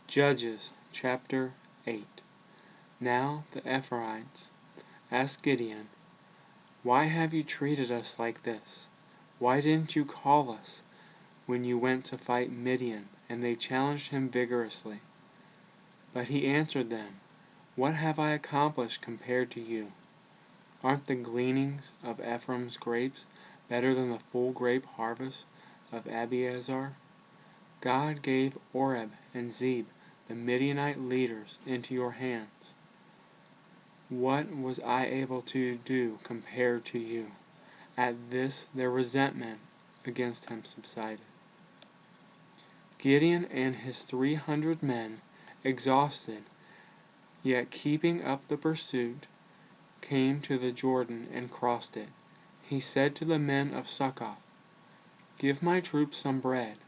Judges chapter 8. Now the Ephraimites asked Gideon, "Why have you treated us like this? Why didn't you call us when you went to fight Midian?" And they challenged him vigorously. But he answered them, "What have I accomplished compared to you? Aren't the gleanings of Ephraim's grapes better than the full grape harvest of Abiezer? God gave Oreb and Zeb, the Midianite leaders, into your hands. What was I able to do compared to you?" At this their resentment against him subsided. Gideon and his 300 men, exhausted, yet keeping up the pursuit, came to the Jordan and crossed it. He said to the men of Succoth, "Give my troops some bread.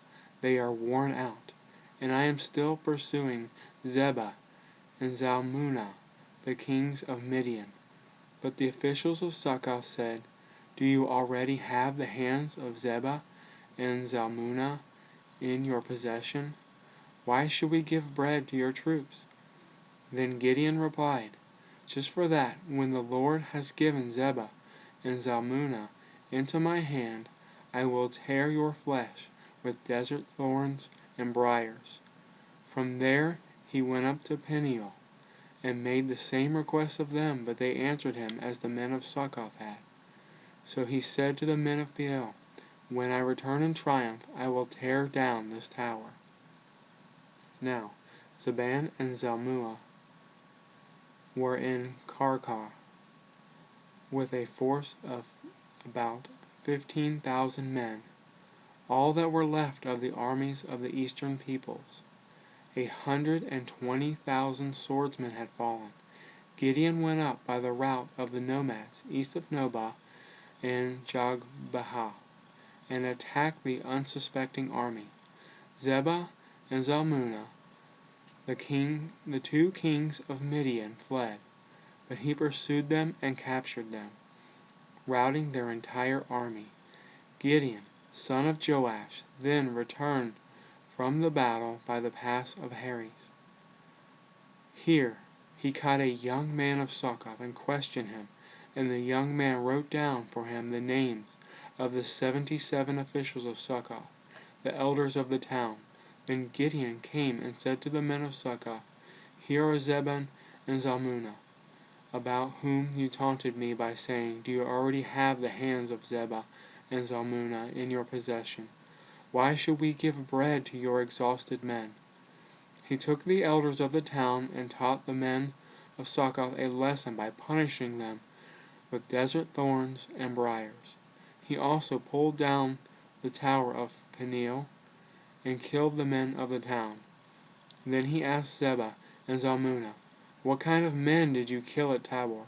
They are worn out, and I am still pursuing Zebah and Zalmunna, the kings of Midian." But the officials of Succoth said, "Do you already have the hands of Zebah and Zalmunna in your possession? Why should we give bread to your troops?" Then Gideon replied, "Just for that, when the Lord has given Zebah and Zalmunna into my hand, I will tear your flesh with desert thorns and briars." From there he went up to Peniel, and made the same request of them, but they answered him as the men of Succoth had. So he said to the men of Peniel, "When I return in triumph, I will tear down this tower." Now Zebah and Zalmunna were in Karkar, with a force of about 15,000 men, all that were left of the armies of the eastern peoples. 120,000 swordsmen had fallen. Gideon went up by the route of the nomads east of Nobah and Jogbehah, and attacked the unsuspecting army. Zebah and Zalmunna, the two kings of Midian, fled, but he pursued them and captured them, routing their entire army. Gideon, son of Joash, then returned from the battle by the pass of Heres. Here he caught a young man of Succoth and questioned him, and the young man wrote down for him the names of the 77 officials of Succoth, the elders of the town. Then Gideon came and said to the men of Succoth, "Here are Zebah and Zalmunna, about whom you taunted me by saying, 'Do you already have the hands of Zebah and Zalmunna in your possession? Why should we give bread to your exhausted men?'" He took the elders of the town and taught the men of Succoth a lesson by punishing them with desert thorns and briars. He also pulled down the tower of Peniel and killed the men of the town. Then he asked Zebah and Zalmunna, "What kind of men did you kill at Tabor?"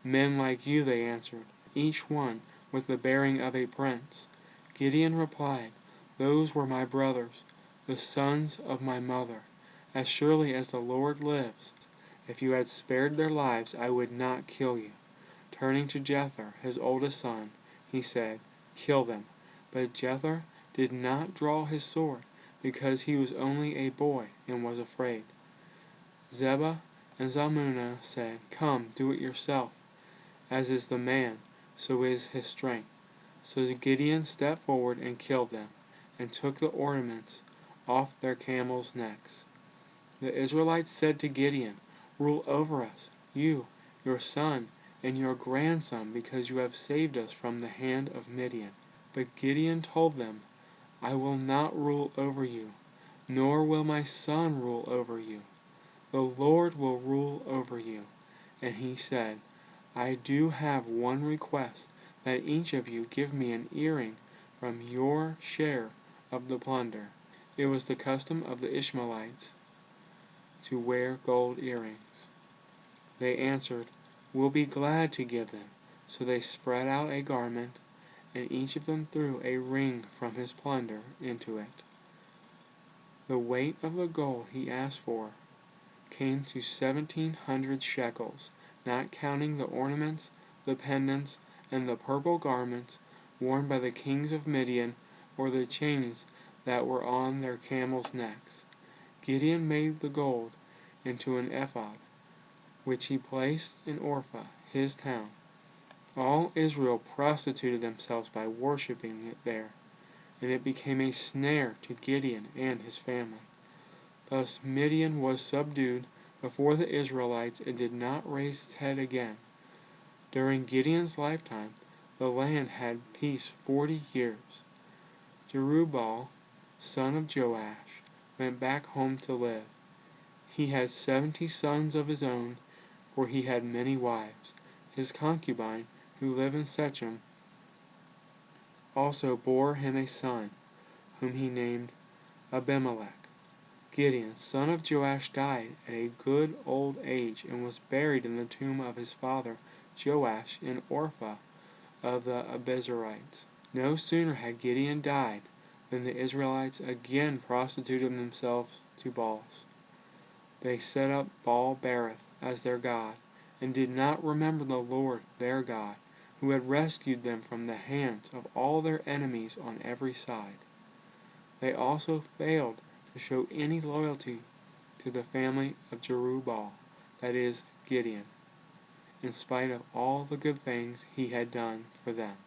"Men like you," they answered, "each one with the bearing of a prince." Gideon replied, "Those were my brothers, the sons of my mother. As surely as the Lord lives, if you had spared their lives, I would not kill you." Turning to Jether, his oldest son, he said, "Kill them." But Jether did not draw his sword, because he was only a boy and was afraid. Zebah and Zalmunna said, "Come, do it yourself. As is the man, so is his strength." So Gideon stepped forward and killed them, and took the ornaments off their camels' necks. The Israelites said to Gideon, "Rule over us, you, your son, and your grandson, because you have saved us from the hand of Midian." But Gideon told them, "I will not rule over you, nor will my son rule over you. The Lord will rule over you." And he said, "I do have one request, that each of you give me an earring from your share of the plunder." It was the custom of the Ishmaelites to wear gold earrings. They answered, "We'll be glad to give them." So they spread out a garment, and each of them threw a ring from his plunder into it. The weight of the gold he asked for came to 1,700 shekels, not counting the ornaments, the pendants, and the purple garments worn by the kings of Midian, or the chains that were on their camels' necks. Gideon made the gold into an ephod, which he placed in Ophrah, his town. All Israel prostituted themselves by worshipping it there, and it became a snare to Gideon and his family. Thus Midian was subdued before the Israelites and did not raise its head again. During Gideon's lifetime, the land had peace 40 years. Jerubbaal, son of Joash, went back home to live. He had 70 sons of his own, for he had many wives. His concubine, who lived in Shechem, also bore him a son, whom he named Abimelech. Gideon, son of Joash, died at a good old age and was buried in the tomb of his father Joash in Ophrah of the Abiezrites. No sooner had Gideon died than the Israelites again prostituted themselves to Baals. They set up Baal-berith as their god, and did not remember the Lord their God, who had rescued them from the hands of all their enemies on every side. They also failed to show any loyalty to the family of Jerubbaal, that is, Gideon, in spite of all the good things he had done for them.